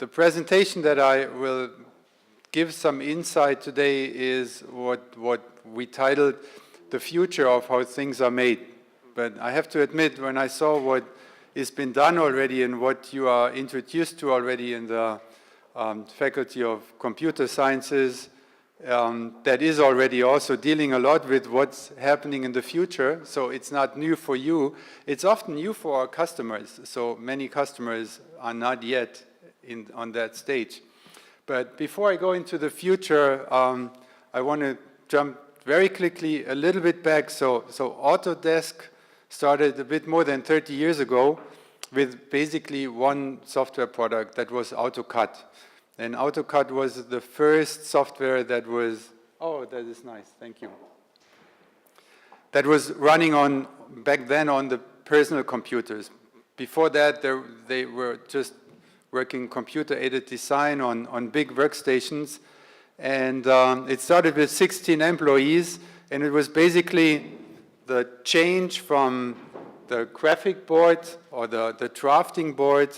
the presentation that I will give some insight today is what we titled The Future of How Things Are Made. But I have to admit, when I saw what has been done already and what you are introduced to already in the Faculty of Computer Sciences, that is already also dealing a lot with what's happening in the future. So it's not new for you. It's often new for our customers. So many customers are not yet on that stage. But before I go into the future, I want to jump very quickly a little bit back. So Autodesk started a bit more than 30 years ago with basically one software product that was AutoCAD. And AutoCAD was the first software that was, oh, that is nice, thank you. That was running on, back then, on the personal computers. Before that, they were just working computer-aided design on big workstations. And it started with 16 employees, and it was basically the change from the graphic board or the drafting board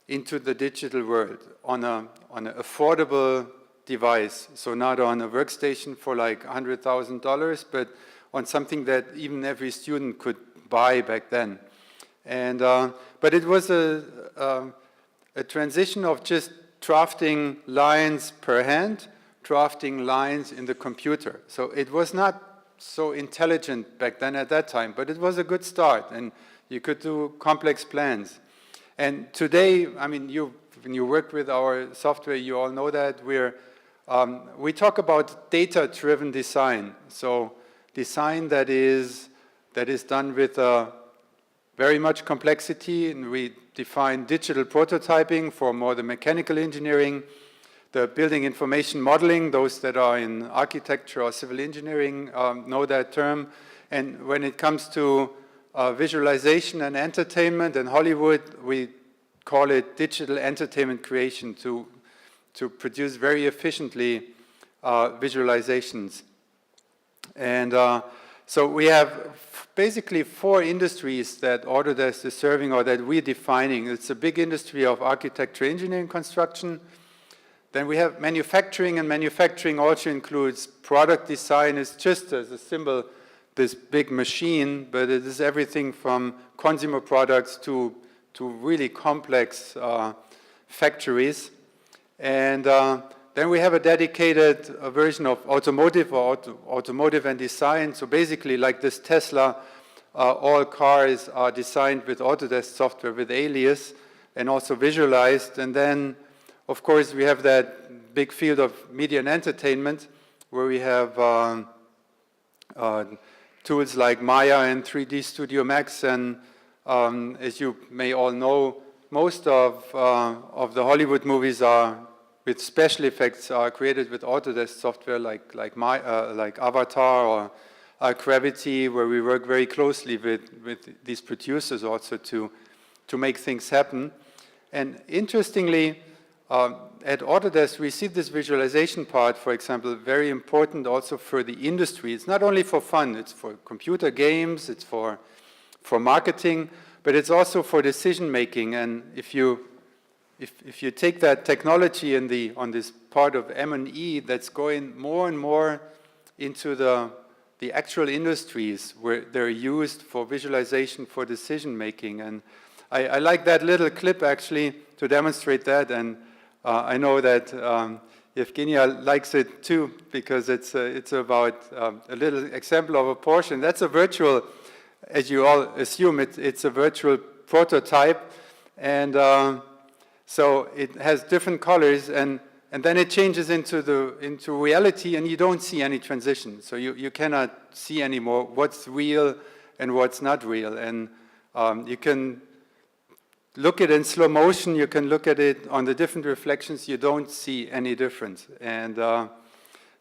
into the digital world on an affordable device. So not on a workstation for like $100,000, but on something that even every student could buy back then. And but it was a transition of just drafting lines per hand, drafting lines in the computer. So it was not so intelligent back then at that time, but it was a good start, and you could do complex plans. And today, I mean, when you work with our software, you all know that we talk about data-driven design. So design that is done with very much complexity, and we define digital prototyping for more the mechanical engineering, the building information modeling. Those that are in architecture or civil engineering know that term. And when it comes to visualization and entertainment and Hollywood, we call it digital entertainment creation to produce very efficiently visualizations. And so we have basically 4 industries that Autodesk is serving or that we're defining. It's a big industry of architecture, engineering, construction. Then we have manufacturing, and manufacturing also includes product design. It's just as a symbol, this big machine, but it is everything from consumer products to really complex factories. And then we have a dedicated version of automotive or automotive and design. So basically, like this Tesla, all cars are designed with Autodesk software with Alias and also visualized. And then, of course, we have that big field of media and entertainment where we have tools like Maya and 3D Studio Max. And as you may all know, most of the Hollywood movies are with special effects are created with Autodesk software like Avatar or Gravity, where we work very closely with these producers also to make things happen. And interestingly, at Autodesk, we see this visualization part, for example, very important also for the industry. It's not only for fun, it's for computer games, it's for marketing, but it's also for decision making. And if you take that technology on this part of M&E that's going more and more into the actual industries where they're used for visualization for decision making. And I like that little clip actually to demonstrate that. And I know that Evgenia likes it too, because it's about a little example of a Porsche. That's a virtual, as you all assume, it's a virtual prototype. And so it has different colors, and then it changes into reality, and you don't see any transition. So you cannot see anymore what's real and what's not real. And you can look at it in slow motion, you can look at it on the different reflections, you don't see any difference. And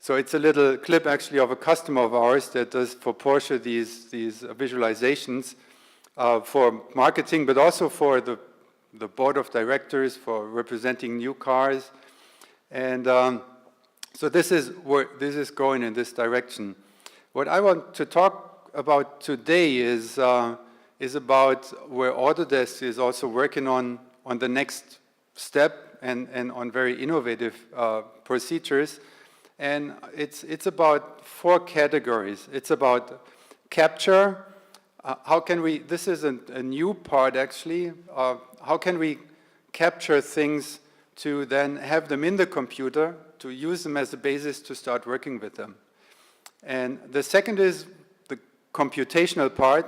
so it's a little clip actually of a customer of ours that does for Porsche these visualizations for marketing, but also for the board of directors, for representing new cars. And so this is where this is going in this direction. What I want to talk about today is about where Autodesk is also working on the next step and on very innovative procedures. And it's about 4 categories. It's about capture. How can we, this is a new part actually, how can we capture things to then have them in the computer, to use them as a basis to start working with them. And the second is the computational part,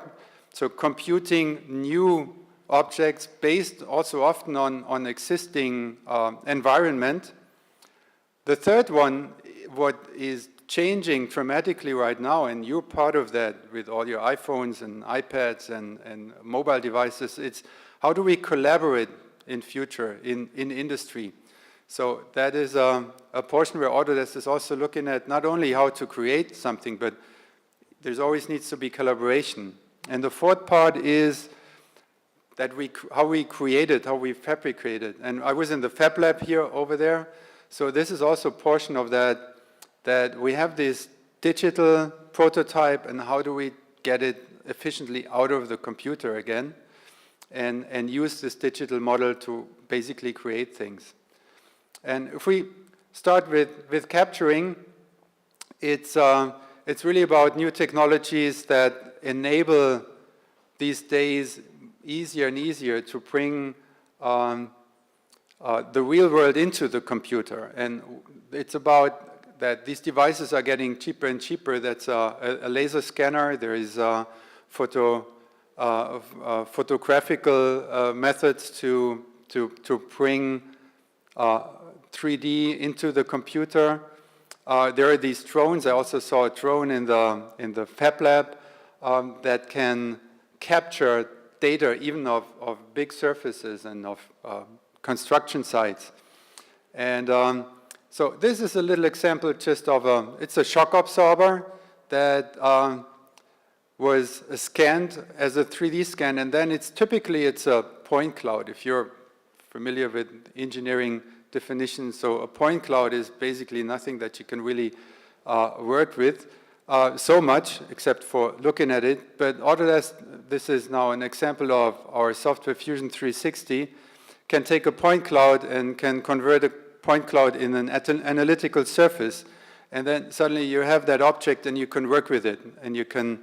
so computing new objects based also often on existing environment. The third one, what is changing dramatically right now, and you're part of that with all your iPhones and iPads and mobile devices, it's how do we collaborate in future in industry. So that is a portion where Autodesk is also looking at not only how to create something, but there's always needs to be collaboration. And the fourth part is that how we create it, how we fabricate it. And I was in the Fab Lab here over there, so this is also a portion of that, that we have this digital prototype and how do we get it efficiently out of the computer again and use this digital model to basically create things. And if we start with capturing, it's really about new technologies that enable these days easier and easier to bring the real world into the computer. And it's about that these devices are getting cheaper and cheaper. That's a laser scanner. There is photographical methods to bring 3D into the computer. There are these drones. I also saw a drone in the Fab Lab that can capture data even of big surfaces and of construction sites. And so this is a little example just of it's a shock absorber that was scanned as a 3D scan, and then it's a point cloud. If you're familiar with engineering definitions, so a point cloud is basically nothing that you can really work with so much, except for looking at it. But Autodesk, this is now an example of our Software Fusion 360, can take a point cloud and can convert a point cloud in an analytical surface. And then suddenly you have that object and you can work with it. And you can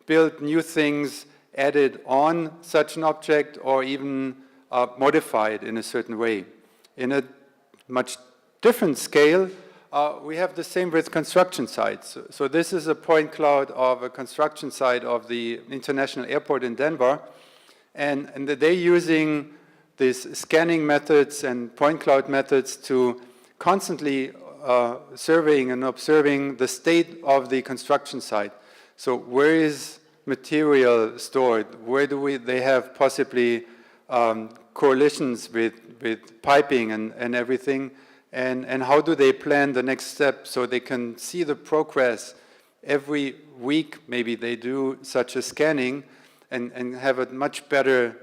build new things added on such an object or even modify it in a certain way. In a much different scale, we have the same with construction sites. So this is a point cloud of a construction site of the International Airport in Denver. And they're using these scanning methods and point cloud methods to constantly surveying and observing the state of the construction site. So where is material stored? Where do they have possibly coalitions with piping and everything? And how do they plan the next step so they can see the progress every week? Maybe they do such a scanning and have a much better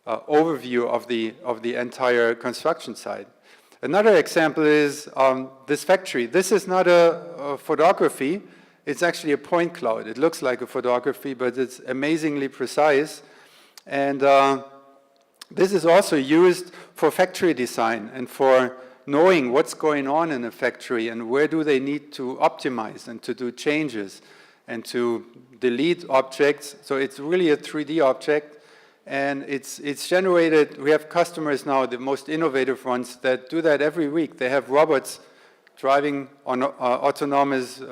overview of the entire construction site. Another example is this factory. This is not a photography. It's actually a point cloud. It looks like a photography, but it's amazingly precise. And this is also used for factory design and for knowing what's going on in a factory and where do they need to optimize and to do changes and to delete objects. So it's really a 3D object. And it's generated, we have customers now, the most innovative ones, that do that every week. They have robots driving on autonomous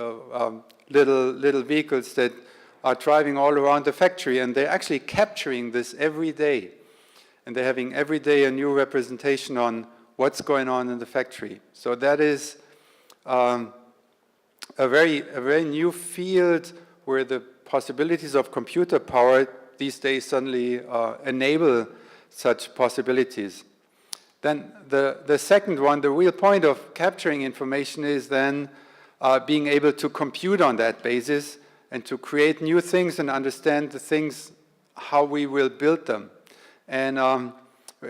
little vehicles that are driving all around the factory, and they're actually capturing this every day. And they're having every day a new representation on what's going on in the factory. So that is a very new field where the possibilities of computer power these days suddenly enable such possibilities. Then the second one, the real point of capturing information is then being able to compute on that basis and to create new things and understand the things, how we will build them. And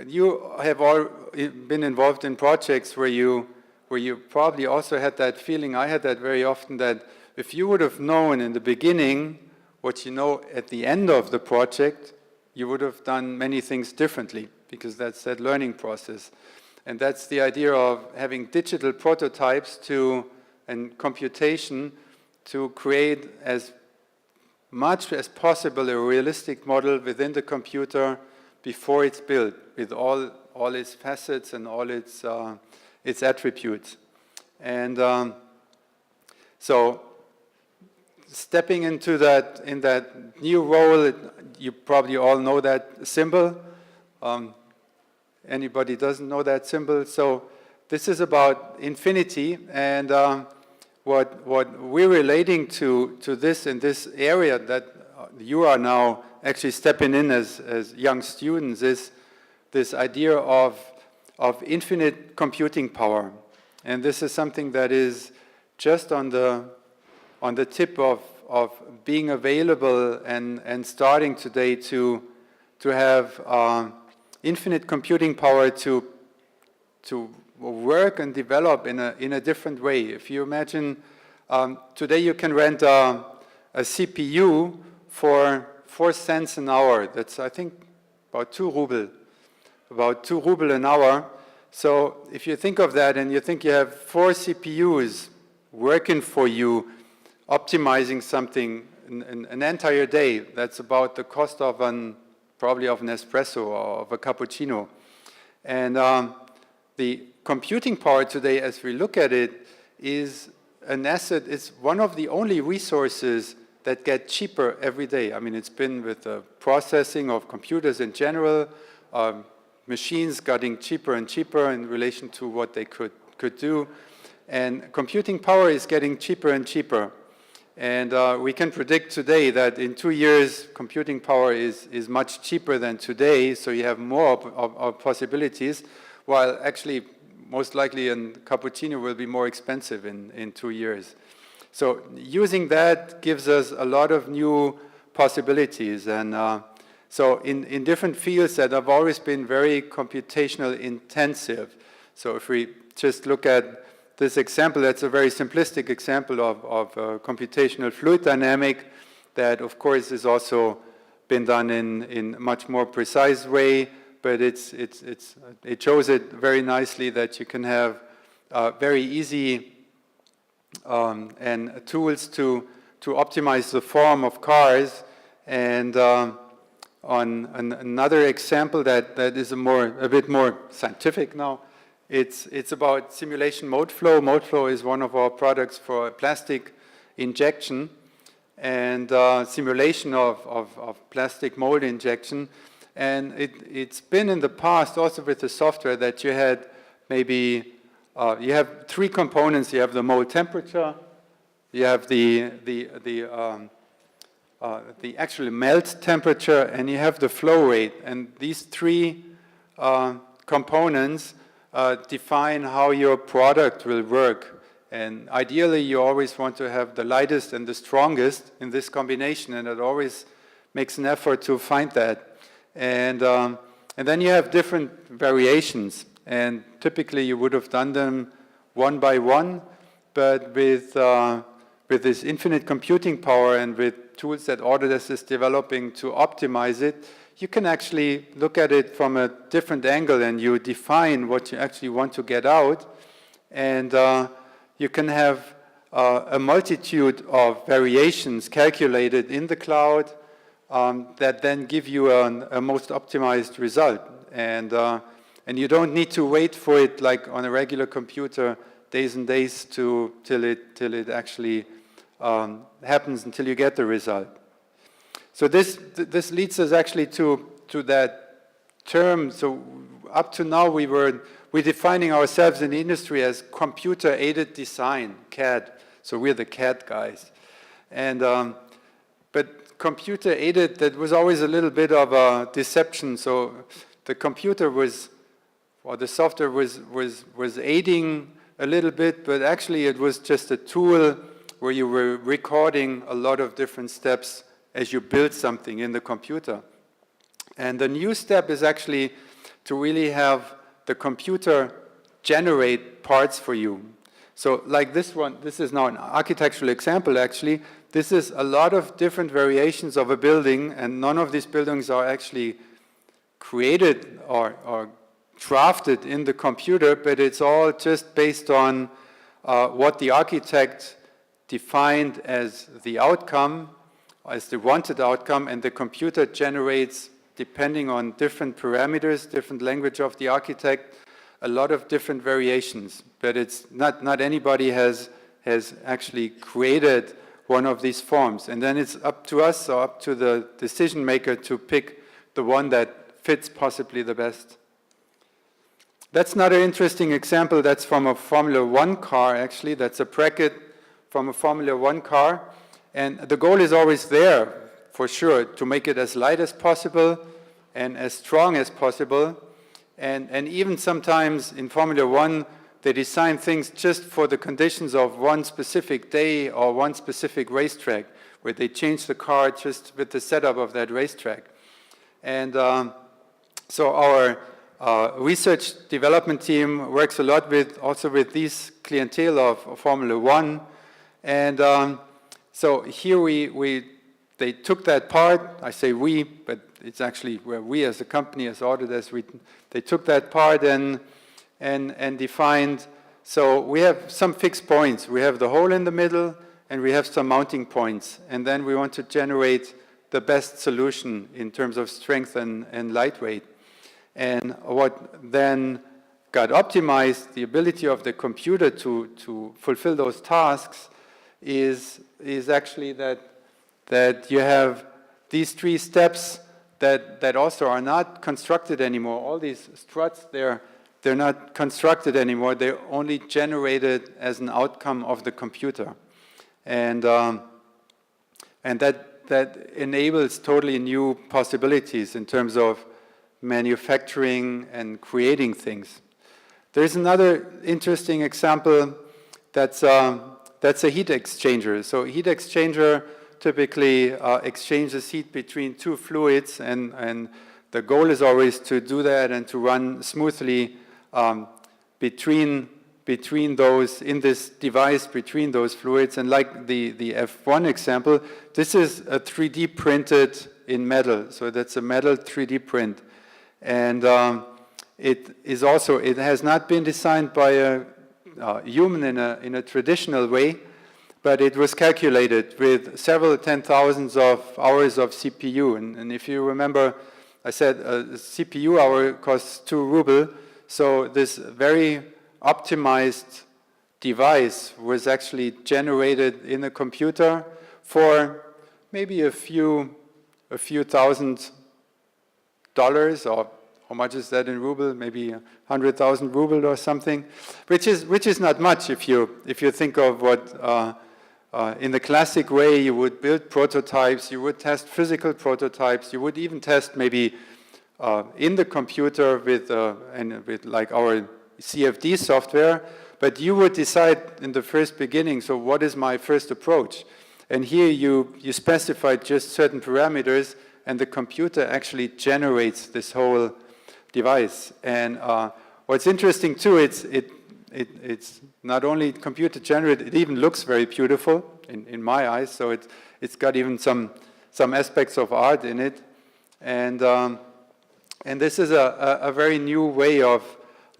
you have all been involved in projects where you probably also had that feeling, I had that very often, that if you would have known in the beginning what you know at the end of the project, you would have done many things differently. because that's that learning process. And that's the idea of having digital prototypes and computation to create as much as possible a realistic model within the computer before it's built, with all its facets and all its attributes. And so stepping into that, in that new role, you probably all know that symbol. Anybody doesn't know that symbol? So this is about infinity, and what we're relating to this in this area that you are now actually stepping in as young students is this idea of infinite computing power. And this is something that is just on the tip of being available and starting today to have infinite computing power to work and develop in a different way. If you imagine, today you can rent a CPU for 4 cents an hour. That's, I think, about 2 ruble. About 2 ruble an hour. So if you think of that and you think you have 4 CPUs working for you, optimizing something an entire day, that's about the cost of probably of an espresso or of a cappuccino. And the computing power today, as we look at it, is an asset. It's one of the only resources that get cheaper every day. I mean, it's been with the processing of computers in general, machines getting cheaper and cheaper in relation to what they could do. And computing power is getting cheaper and cheaper. And we can predict today that in 2 years, computing power is much cheaper than today, so you have more of possibilities, while actually, most likely, a cappuccino will be more expensive in 2 years. So using that gives us a lot of new possibilities. And so in different fields that have always been very computational intensive. So if we just look at this example, that's a very simplistic example of computational fluid dynamic that, of course, is also been done in much more precise way, but it shows it very nicely that you can have very easy and tools to optimize the form of cars. And on another example that is a bit more scientific now, it's about simulation mode flow. Mode flow is one of our products for plastic injection and simulation of plastic mold injection. And it's been in the past also with the software that you had maybe, you have 3 components. You have the mold temperature, you have the actual melt temperature, and you have the flow rate. And these 3 components define how your product will work. And ideally, you always want to have the lightest and the strongest in this combination, and it always makes an effort to find that. And then you have different variations, and typically you would have done them one by one, but with this infinite computing power and with tools that Autodesk is developing to optimize it, you can actually look at it from a different angle, and you define what you actually want to get out. And you can have a multitude of variations calculated in the cloud that then give you a most optimized result. And you don't need to wait for it like on a regular computer days and days till it actually happens, until you get the result. So this leads us actually to that term. So up to now we're defining ourselves in the industry as computer-aided design, CAD. So we're the CAD guys. And but computer-aided, that was always a little bit of a deception. So the computer or the software was aiding a little bit, but actually it was just a tool where you were recording a lot of different steps as you build something in the computer. And the new step is actually to really have the computer generate parts for you. So like this one, this is now an architectural example actually. This is a lot of different variations of a building, and none of these buildings are actually created or drafted in the computer, but it's all just based on what the architect defined as the outcome, as the wanted outcome, and the computer generates, depending on different parameters, different language of the architect, a lot of different variations. But it's not anybody has actually created one of these forms. And then it's up to us, or up to the decision maker, to pick the one that fits possibly the best. That's another interesting example. That's from a Formula One car, actually. That's a bracket from a Formula One car. And the goal is always there, for sure, to make it as light as possible and as strong as possible. And even sometimes in Formula One, they design things just for the conditions of one specific day or one specific racetrack, where they change the car just with the setup of that racetrack. And so our research development team works a lot also with these clientele of Formula One. And so here they took that part. I say we, but it's actually where we as a company, as Autodesk, they took that part and defined. So we have some fixed points. We have the hole in the middle, and we have some mounting points. And then we want to generate the best solution in terms of strength and lightweight. And what then got optimized, the ability of the computer to fulfill those tasks, is actually that you have these 3 steps that also are not constructed anymore. All these struts, they're not constructed anymore. They're only generated as an outcome of the computer. And that enables totally new possibilities in terms of manufacturing and creating things. There's another interesting example that's a heat exchanger. So heat exchanger typically exchanges heat between 2 fluids, and the goal is always to do that and to run smoothly between those, in this device, between those fluids. And like the F1 example, this is a 3D printed in metal. So that's a metal 3D print. And it has not been designed by a human in a traditional way, but it was calculated with several 10,000s of hours of CPU. And if you remember, I said a CPU hour costs 2 ruble. So this very optimized device was actually generated in a computer for maybe a few $1,000, or how much is that in ruble? Maybe 100,000 ruble or something, which is not much if you think of what in the classic way you would build prototypes, you would test physical prototypes, you would even test maybe in the computer with like our CFD software, but you would decide in the first beginning, so what is my first approach? And here you specify just certain parameters, and the computer actually generates this whole device. And what's interesting too, it's not only computer generated, it even looks very beautiful in my eyes. So it's got even some aspects of art in it. And this is a very new way of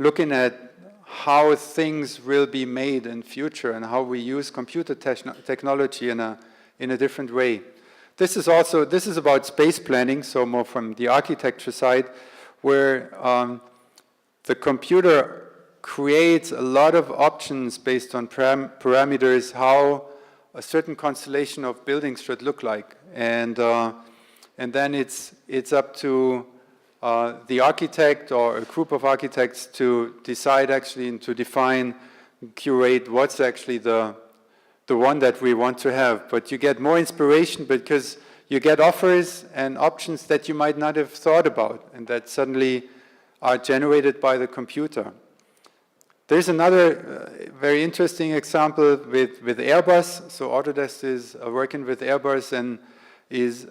looking at how things will be made in future and how we use computer technology in a different way. This is about space planning, so more from the architecture side, where the computer creates a lot of options based on parameters how a certain constellation of buildings should look like, and then it's up to the architect or a group of architects to decide actually and to define, curate what's actually the one that we want to have. But you get more inspiration because you get offers and options that you might not have thought about and that suddenly are generated by the computer. There's another very interesting example with Airbus. So Autodesk is working with Airbus and is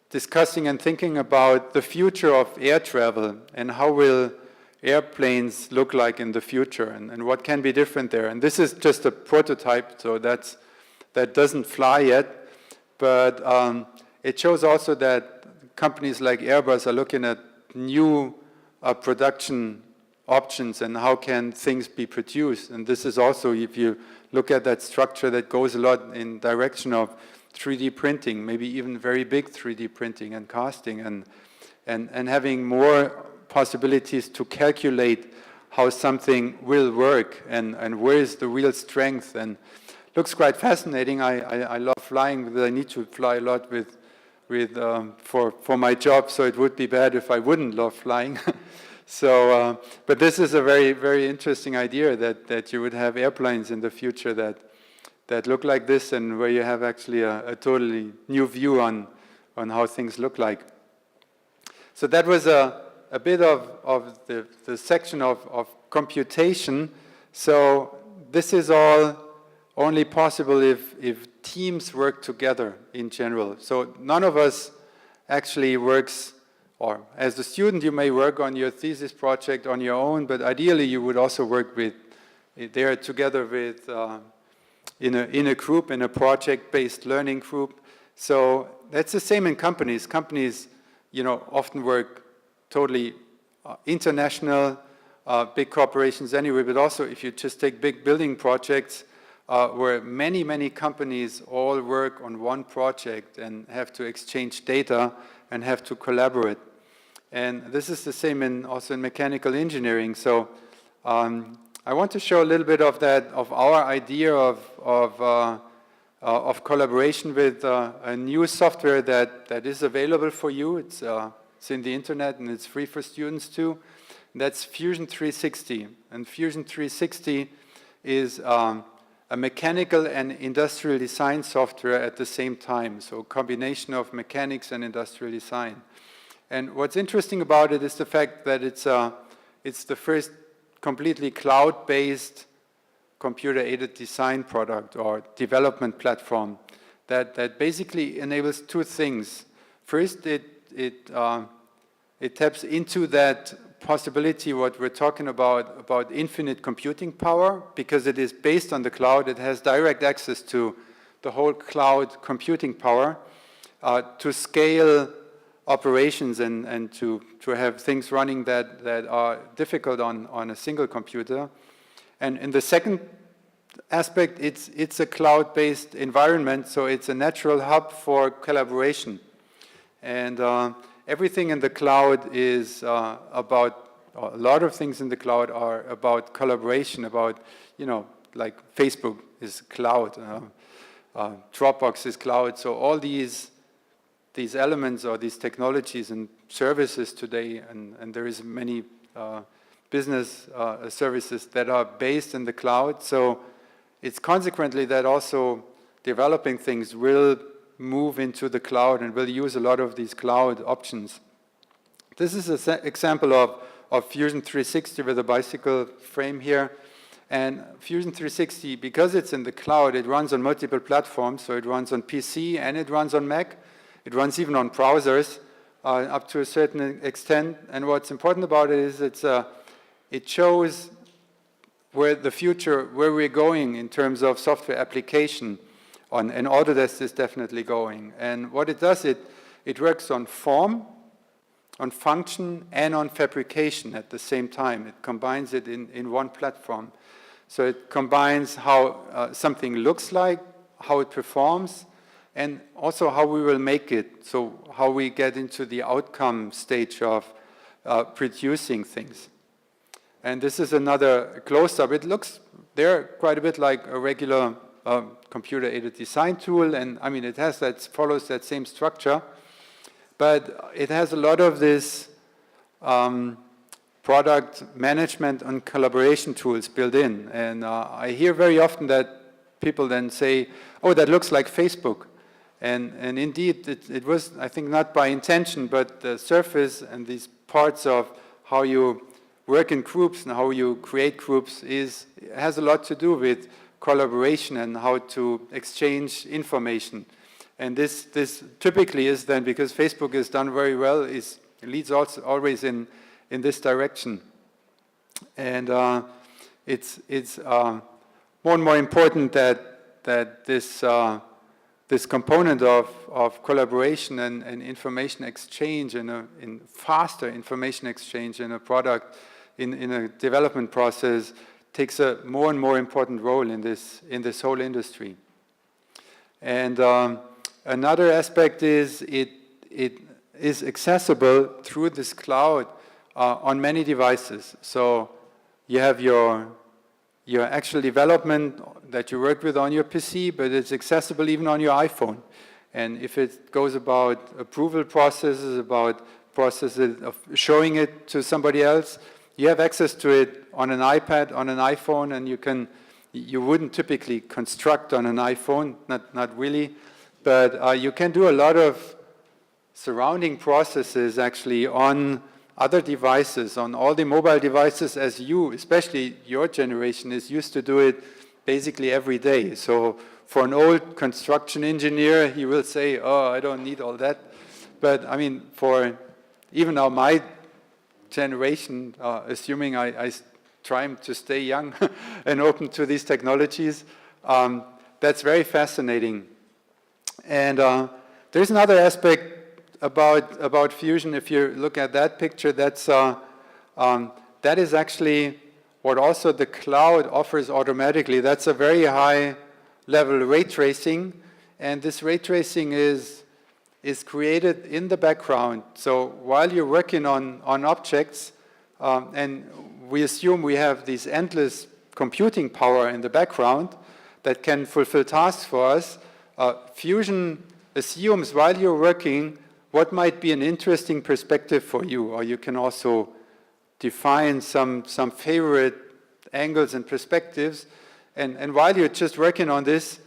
discussing and thinking about the future of air travel and how will airplanes look like in the future and what can be different there. And this is just a prototype, so that doesn't fly yet, but it shows also that companies like Airbus are looking at new production options and how can things be produced. And this is also, if you look at that structure, that goes a lot in direction of 3D printing, maybe even very big 3D printing and casting, and having more possibilities to calculate how something will work and where is the real strength. And looks quite fascinating. I love flying, but I need to fly a lot for my job, so it would be bad if I wouldn't love flying. So, but this is a very, very interesting idea that you would have airplanes in the future that look like this, and where you have actually a totally new view on how things look like. So that was a bit of the section of computation. So this is all only possible if teams work together in general. So none of us actually works, or as a student you may work on your thesis project on your own, but ideally you would also work together with in a group, in a project-based learning group. So that's the same in companies. Companies, often work totally international, big corporations anyway, but also if you just take big building projects where many, many companies all work on one project and have to exchange data and have to collaborate. And this is the same also in mechanical engineering. So I want to show a little bit of that, of our idea of collaboration with a new software that is available for you. It's in the internet and it's free for students too. And that's Fusion 360. And Fusion 360 is a mechanical and industrial design software at the same time. So a combination of mechanics and industrial design. And what's interesting about it is the fact that it's the first completely cloud-based computer-aided design product or development platform that basically enables two things. First, it taps into that possibility, what we're talking about infinite computing power, because it is based on the cloud. It has direct access to the whole cloud computing power to scale operations and to have things running that are difficult on a single computer. And in the second aspect, it's a cloud-based environment, so it's a natural hub for collaboration. And everything in the cloud is about, a lot of things in the cloud are about collaboration, about, like Facebook is cloud, Dropbox is cloud. So all these elements or these technologies and services today, and there is many business services that are based in the cloud. So it's consequently that also developing things will move into the cloud and will use a lot of these cloud options. This is an example of Fusion 360 with a bicycle frame here. And Fusion 360, because it's in the cloud, it runs on multiple platforms. So it runs on PC and it runs on Mac. It runs even on browsers up to a certain extent. And what's important about it is it shows where we're going in terms of software application. And Autodesk is definitely going. And what it does, it works on form, on function, and on fabrication at the same time. It combines it in one platform. So it combines how something looks like, how it performs, and also how we will make it. So how we get into the outcome stage of producing things. And this is another close-up. It looks there quite a bit like a regular computer-aided design tool, and I mean it follows that same structure, but it has a lot of this product management and collaboration tools built in. And I hear very often that people then say, "Oh, that looks like Facebook," and indeed it was, I think, not by intention, but the surface and these parts of how you work in groups and how you create groups has a lot to do with collaboration and how to exchange information. And this typically is then, because Facebook is done very well, it leads also always in this direction. And it's more and more important that this this component of collaboration and information exchange in faster information exchange in a product, in a development process, takes a more and more important role in this whole industry. And another aspect is it is accessible through this cloud on many devices. So you have your actual development that you work with on your PC, but it's accessible even on your iPhone. And if it goes about approval processes, about processes of showing it to somebody else, you have access to it on an iPad, on an iPhone, and you wouldn't typically construct on an iPhone, not really, but you can do a lot of surrounding processes actually on other devices, on all the mobile devices, as you, especially your generation, is used to do it basically every day. So for an old construction engineer, he will say, oh, I don't need all that. But I mean, for even now my generation, assuming I try to stay young and open to these technologies, that's very fascinating. And there's another aspect about fusion. If you look at that picture, that is actually what also the cloud offers automatically. That's a very high level ray tracing, and this ray tracing is created in the background. So while you're working on objects, and we assume we have this endless computing power in the background that can fulfill tasks for us, fusion assumes while you're working what might be an interesting perspective for you, or you can also define some favorite angles and perspectives. And while you're just working on this,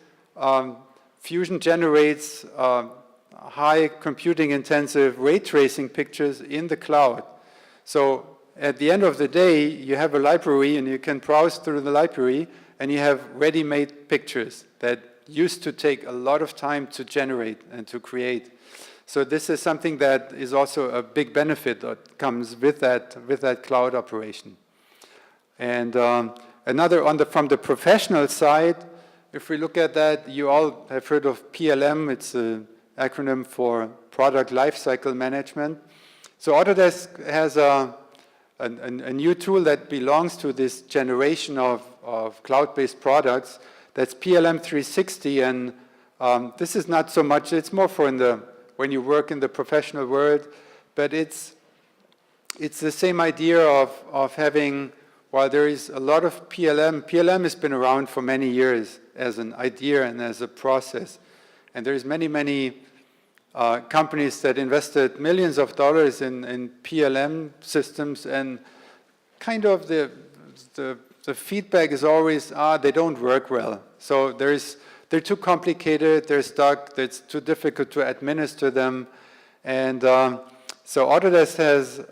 Fusion generates high computing intensive ray tracing pictures in the cloud. So at the end of the day, you have a library and you can browse through the library and you have ready-made pictures that used to take a lot of time to generate and to create. So this is something that is also a big benefit that comes with that cloud operation. And another from the professional side, if we look at that, you all have heard of PLM. It's an acronym for Product Lifecycle Management. So Autodesk has a new tool that belongs to this generation of cloud-based products. That's PLM 360, and this is not so much. It's more for when you work in the professional world, but it's the same idea of having, while there is a lot of PLM has been around for many years as an idea and as a process. And there's many companies that invested millions of dollars in PLM systems, and kind of the feedback is always, they don't work well. So they're too complicated, they're stuck, it's too difficult to administer them. And so Autodesk has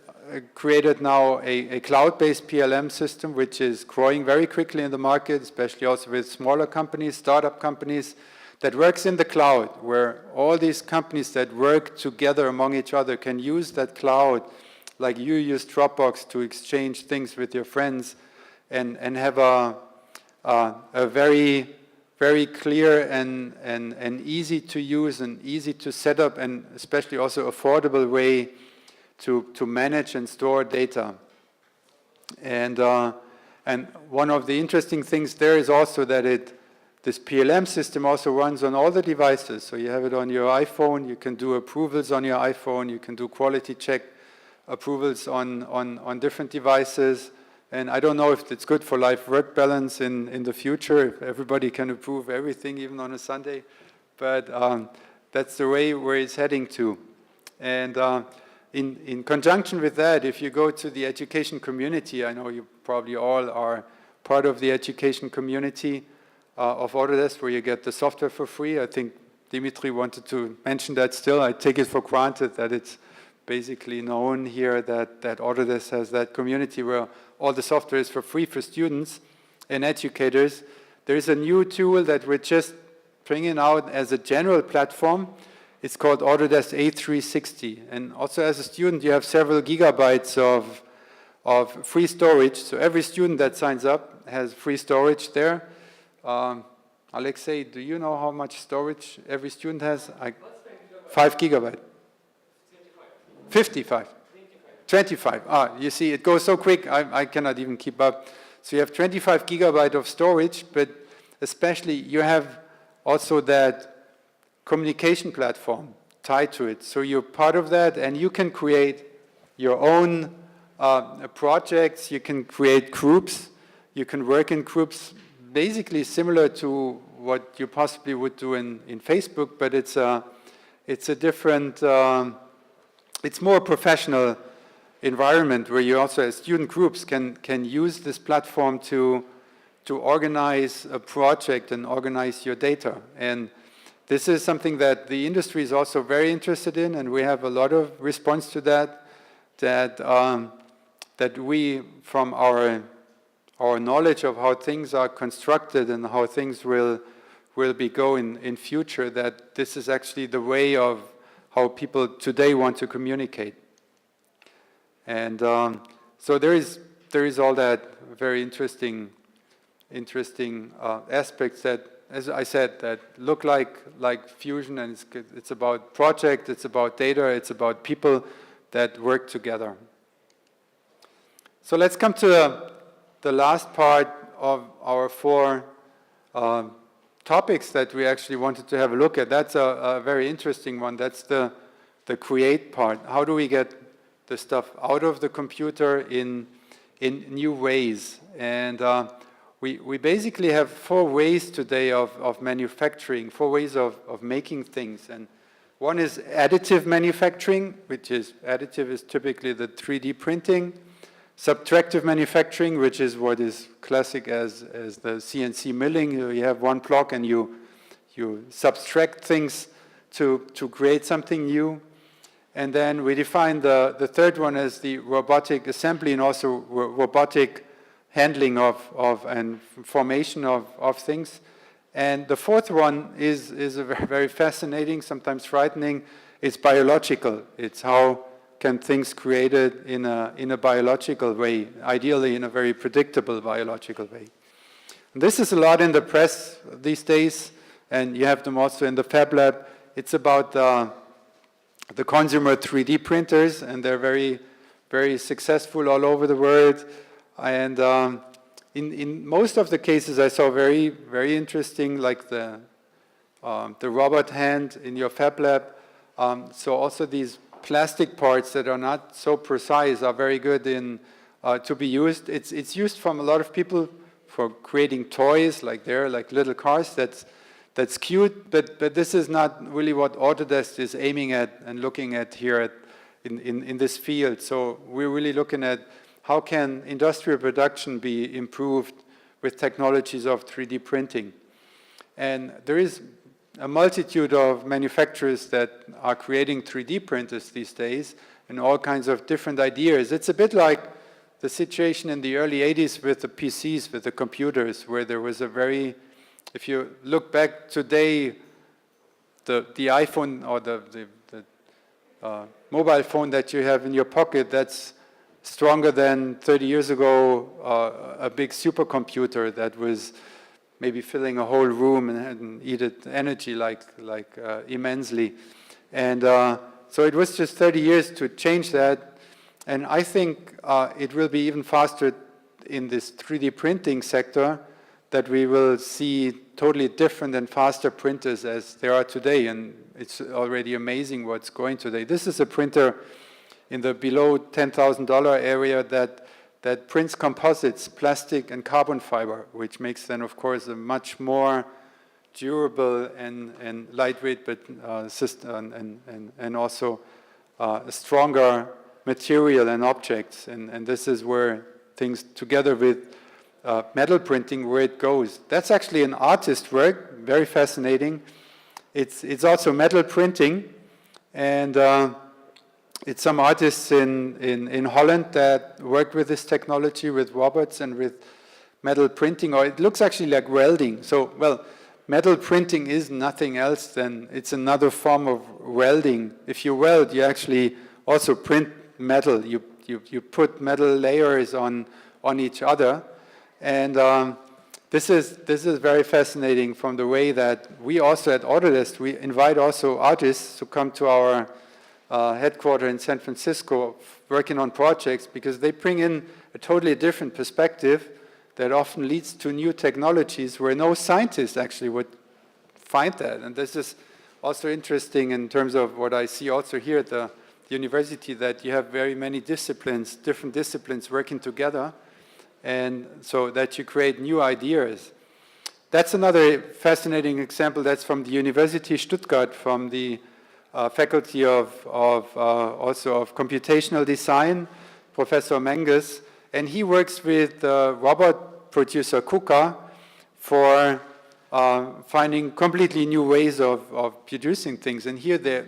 created now a cloud-based PLM system, which is growing very quickly in the market, especially also with smaller companies, startup companies, that works in the cloud, where all these companies that work together among each other can use that cloud, like you use Dropbox to exchange things with your friends, and have a very, very clear and easy to use and easy to set up, and especially also affordable way to manage and store data. And one of the interesting things there is also that this PLM system also runs on all the devices. So you have it on your iPhone, you can do approvals on your iPhone, you can do quality check approvals on different devices. And I don't know if it's good for life-work balance in the future, if everybody can approve everything, even on a Sunday. But that's the way where it's heading to. And in conjunction with that, if you go to the education community, I know you probably all are part of the education community of Autodesk, where you get the software for free. I think Dimitri wanted to mention that still. I take it for granted that it's basically known here that Autodesk has that community where all the software is for free for students and educators. There is a new tool that we're just bringing out as a general platform. It's called Autodesk A360. And also as a student, you have several gigabytes of free storage. So every student that signs up has free storage there. Alexei, do you know how much storage every student has? 5 gigabyte. 55. 25. Ah, you see, it goes so quick, I cannot even keep up. So you have 25 gigabyte of storage, but especially you have also that communication platform tied to it. So you're part of that, and you can create your own projects, you can create groups, you can work in groups, basically similar to what you possibly would do in Facebook, but it's a different, it's more professional environment where you also, as student groups, can use this platform to organize a project and organize your data. And this is something that the industry is also very interested in, and we have a lot of response to that, that we, from our knowledge of how things are constructed and how things will be going in future, that this is actually the way of how people today want to communicate. And so there is all that very interesting aspects that, as I said, that look like Fusion, and it's about project, it's about data, it's about people that work together. So let's come to the last part of our 4 topics that we actually wanted to have a look at. That's a very interesting one. That's the create part. How do we get the stuff out of the computer in new ways? And we basically have 4 ways today of manufacturing, 4 ways of making things. And one is additive manufacturing, which is, additive is typically the 3D printing. Subtractive manufacturing, which is what is classic as the CNC milling. You have one block and you subtract things to create something new. And then we define the third one as the robotic assembly and also robotic handling of and formation of things. And the fourth one is a very fascinating, sometimes frightening. It's biological. It's how can things created in a biological way, ideally in a very predictable biological way. And this is a lot in the press these days, and you have them also in the Fab Lab. It's about the consumer 3D printers, and they're very, very successful all over the world. And in most of the cases, I saw very, very interesting, like the robot hand in your Fab Lab. So also these plastic parts that are not so precise are very good in to be used. It's used from a lot of people for creating toys, like little cars. That's cute, but this is not really what Autodesk is aiming at and looking at here in this field. So we're really looking at how can industrial production be improved with technologies of 3D printing. And there is a multitude of manufacturers that are creating 3D printers these days and all kinds of different ideas. It's a bit like the situation in the early 80s with the PCs, with the computers, where there was a very, if you look back today, the iPhone or the mobile phone that you have in your pocket, that's stronger than 30 years ago, a big supercomputer that was maybe filling a whole room and needed energy like immensely. And so it was just 30 years to change that. And I think it will be even faster in this 3D printing sector, that we will see totally different and faster printers as there are today. And it's already amazing what's going today. This is a printer in the below $10,000 area that prints composites, plastic and carbon fiber, which makes then, of course, a much more durable and lightweight, but system and also a stronger material and objects. And this is where things, together with metal printing, where it goes. That's actually an artist work, very fascinating. It's also metal printing, and it's some artists in Holland that work with this technology, with robots and with metal printing, or it looks actually like welding. So, well, metal printing is nothing else than, it's another form of welding. If you weld, you actually also print metal. You put metal layers on each other. And this is very fascinating from the way that we also at Autodesk, we invite also artists to come to our headquarters in San Francisco working on projects, because they bring in a totally different perspective that often leads to new technologies where no scientist actually would find that. And this is also interesting in terms of what I see also here at the university, that you have very many disciplines, different disciplines working together, and so that you create new ideas. That's another fascinating example. That's from the University Stuttgart, from the faculty also of computational design, Professor Menges, and he works with robot producer KUKA for finding completely new ways of producing things. And here they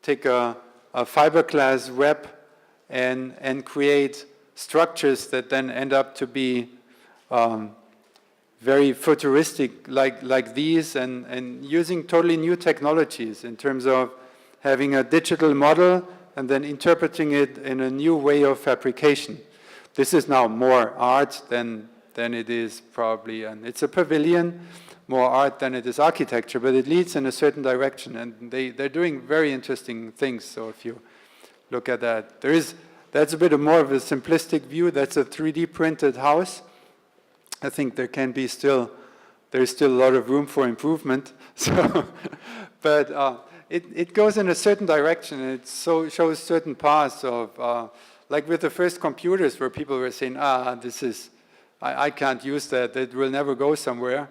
take a fiberglass web and create structures that then end up to be very futuristic like these, and using totally new technologies in terms of having a digital model and then interpreting it in a new way of fabrication. This is now more art than it is probably, and it's a pavilion, more art than it is architecture, but it leads in a certain direction, and they're doing very interesting things. So if you look at that, that's a bit more of a simplistic view. That's a 3D printed house. I think there's still a lot of room for improvement. So, but it goes in a certain direction. It shows certain paths of, like with the first computers, where people were saying, I can't use that. It will never go somewhere.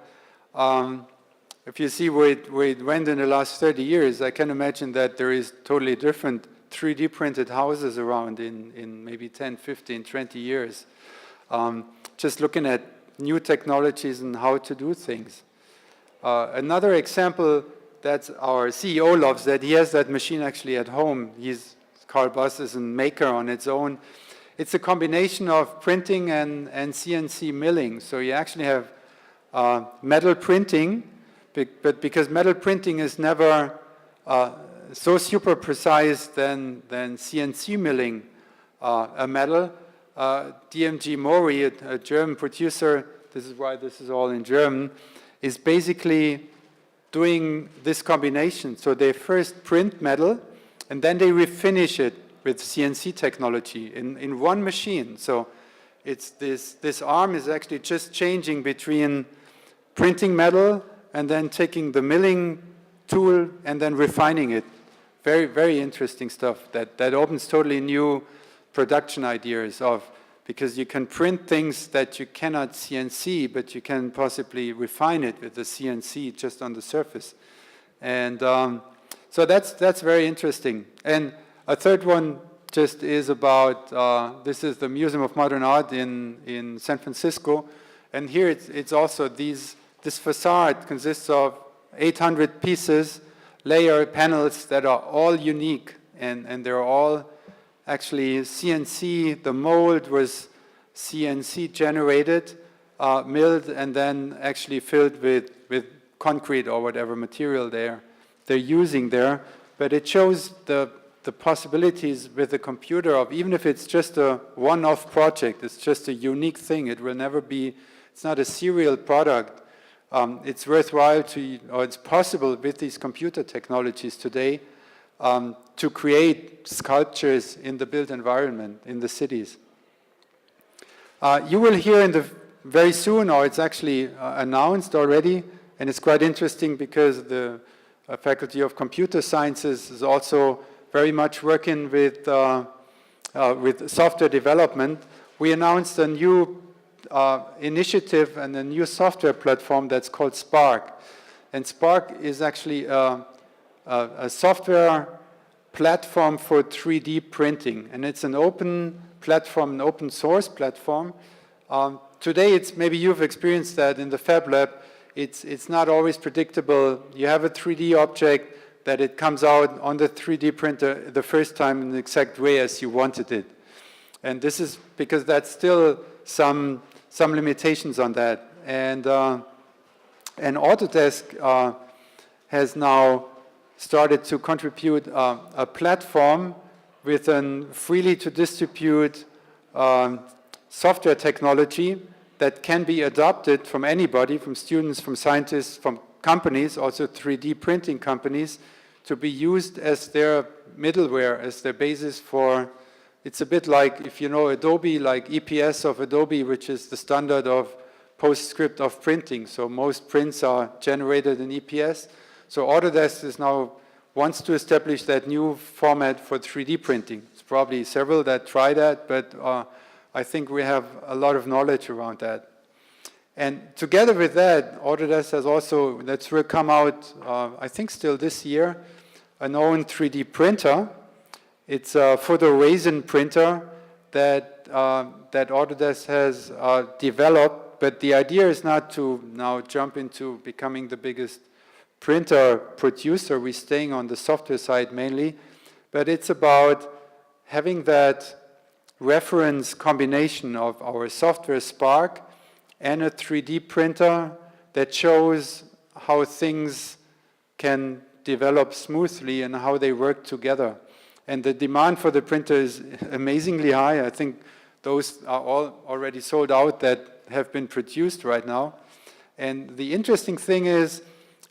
If you see where it went in the last 30 years, I can imagine that there is totally different 3D printed houses around in maybe 10, 15, 20 years. Just looking at new technologies and how to do things. Another example that our CEO loves, that he has that machine actually at home. Carl Buss is a maker on its own. It's a combination of printing and CNC milling. So you actually have metal printing, but because metal printing is never so super precise than CNC milling a metal, DMG Mori, a German producer, this is why this is all in German, is basically doing this combination. So they first print metal, and then they refinish it with CNC technology in one machine. So it's this arm is actually just changing between printing metal and then taking the milling tool and then refining it. Very, very interesting stuff that opens totally new production ideas because you can print things that you cannot CNC, but you can possibly refine it with the CNC just on the surface. And so that's very interesting. And a third one just is about, this is the Museum of Modern Art in San Francisco. And here it's also this facade consists of 800 pieces, layer panels that are all unique, and they're all actually CNC. The mold was CNC generated, milled, and then actually filled with concrete or whatever material they're using there. But it shows the possibilities with the computer of, even if it's just a one-off project, it's just a unique thing. It will never be, it's not a serial product. It's worthwhile or it's possible with these computer technologies today to create sculptures in the built environment, in the cities. You will hear very soon, or it's actually announced already, and it's quite interesting because the Faculty of Computer Sciences is also very much working with software development. We announced a new initiative and a new software platform that's called Spark. And Spark is actually a software platform for 3D printing. And it's an open platform, an open source platform. Today, maybe you've experienced that in the Fab Lab. It's not always predictable. You have a 3D object that it comes out on the 3D printer the first time in the exact way as you wanted it. And this is because that's still some limitations on that. And Autodesk has now started to contribute a platform with a freely to distribute software technology that can be adopted from anybody, from students, from scientists, from companies, also 3D printing companies, to be used as their middleware, as their basis for, it's a bit like, if you know Adobe, like EPS of Adobe, which is the standard of PostScript of printing. So most prints are generated in EPS. So Autodesk is now wants to establish that new format for 3D printing. It's probably several that try that, but I think we have a lot of knowledge around that. And together with that, Autodesk has also, that will come out, I think still this year, an own 3D printer. It's a photoresin printer that Autodesk has developed, but the idea is not to now jump into becoming the biggest printer producer. We're staying on the software side mainly, but it's about having that reference combination of our software Spark and a 3D printer that shows how things can develop smoothly and how they work together. And the demand for the printer is amazingly high. I think those are all already sold out that have been produced right now. And the interesting thing is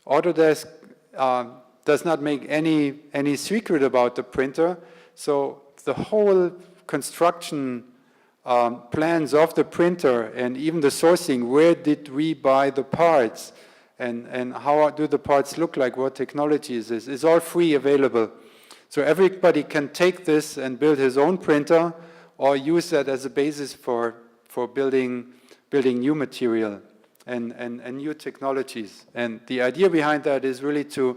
Autodesk does not make any secret about the printer. So the whole construction plans of the printer and even the sourcing, where did we buy the parts and how do the parts look like, what technology is this, is all free available. So everybody can take this and build his own printer or use that as a basis for building new material and new technologies. And the idea behind that is really to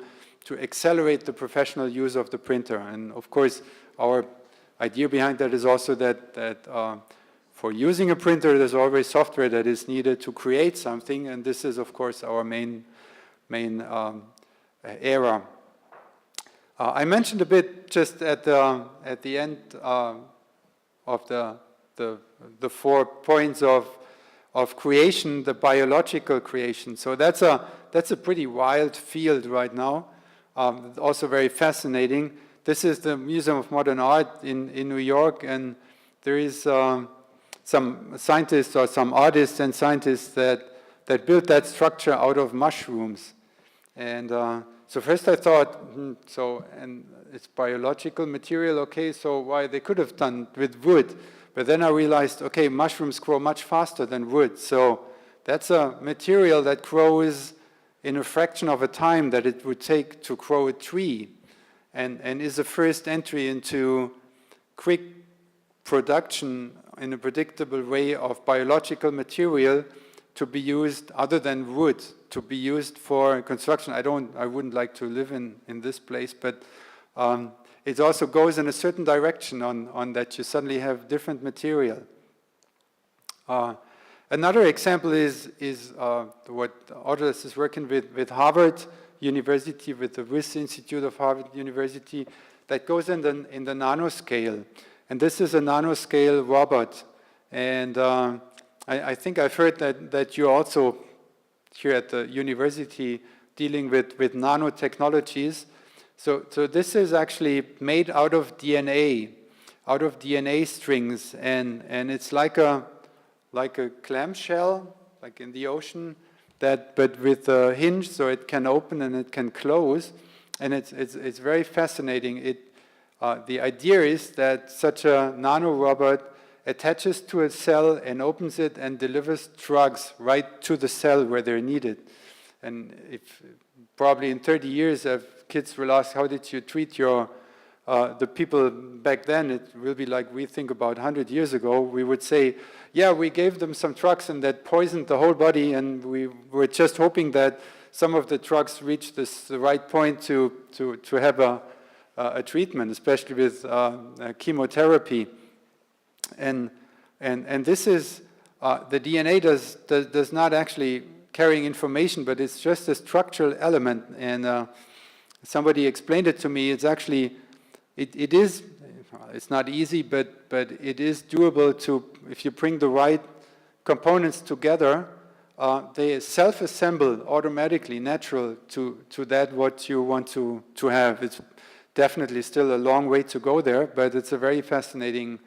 accelerate the professional use of the printer. And of course, our idea behind that is also that for using a printer, there's always software that is needed to create something, and this is, of course, our main area. I mentioned a bit just at the end of the 4 points of creation, the biological creation. So that's a pretty wild field right now, also very fascinating. This is the Museum of Modern Art in New York, and there is some scientists or some artists and scientists that built that structure out of mushrooms. And so first I thought, and it's biological material, okay, so why they could have done with wood. But then I realized, okay, mushrooms grow much faster than wood. So that's a material that grows in a fraction of a time that it would take to grow a tree, and is the first entry into quick production in a predictable way of biological material to be used, other than wood, to be used for construction. I wouldn't like to live in this place, but it also goes in a certain direction on that you suddenly have different material. Another example is what Autodesk is working with Harvard University, with the WIS Institute of Harvard University, that goes in the nanoscale. And this is a nanoscale robot. And I think I've heard that you're also here at the university dealing with nanotechnologies. So this is actually made out of DNA strings, and it's like a clamshell, like in the ocean, but with a hinge, so it can open and it can close, and it's very fascinating. The idea is that such a nanorobot attaches to a cell and opens it and delivers drugs right to the cell where they're needed. And if probably in 30 years, if kids will ask, how did you treat the people back then, it will be like we think about 100 years ago. We would say, yeah, we gave them some drugs and that poisoned the whole body, and we were just hoping that some of the drugs reached the right point to have a treatment, especially with chemotherapy. And this is, the DNA does not actually carrying information, but it's just a structural element. And somebody explained it to me. It's actually, it's not easy, but it is doable to, if you bring the right components together, they self-assemble automatically, natural to that what you want to have. It's definitely still a long way to go there, but it's a very fascinating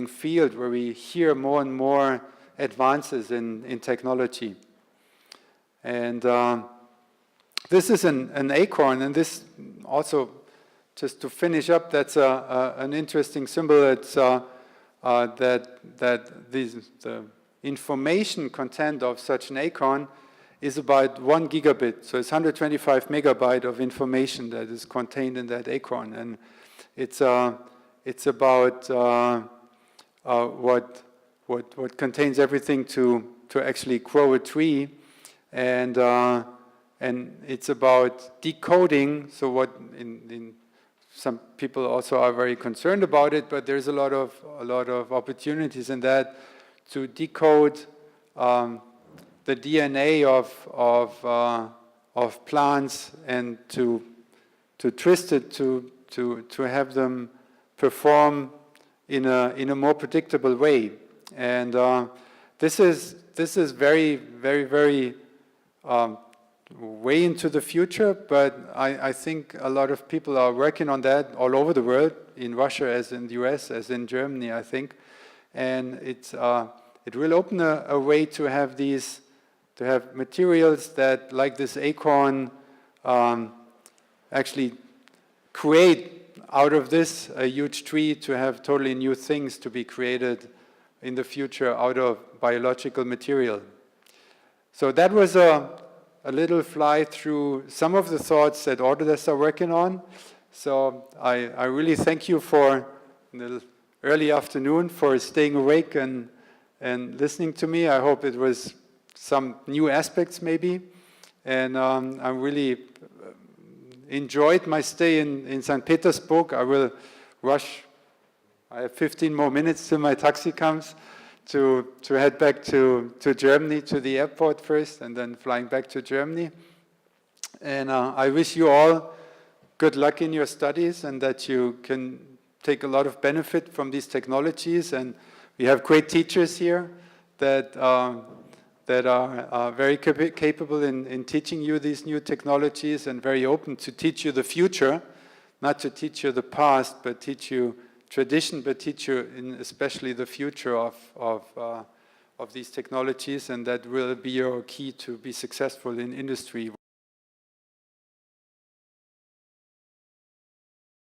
field where we hear more and more advances in technology. And this is an acorn, and this also, just to finish up, that's an interesting symbol. It's that the information content of such an acorn is about 1 gigabit. So it's 125 megabyte of information that is contained in that acorn, and it's about what contains everything to actually grow a tree, and it's about decoding. So what some people also are very concerned about it, but there's a lot of opportunities in that to decode the DNA of plants and to twist it to have them perform in a more predictable way. And this is very, very, very way into the future, but I think a lot of people are working on that all over the world, in Russia as in the US, as in Germany, I think. And it will open a way to have materials that, like this acorn, actually create out of this a huge tree, to have totally new things to be created in the future out of biological material. So that was a little fly through some of the thoughts that Autodesk are working on. So I really thank you for the early afternoon for staying awake and listening to me. I hope it was some new aspects maybe. And I really enjoyed my stay in St. Petersburg. I will rush. I have 15 more minutes till my taxi comes to head back to Germany, to the airport first, and then flying back to Germany. And I wish you all good luck in your studies, and that you can take a lot of benefit from these technologies. And we have great teachers here that are very capable in teaching you these new technologies, and very open to teach you the future, not to teach you the past, but teach you tradition, but teach you especially the future of these technologies, and that will be your key to be successful in industry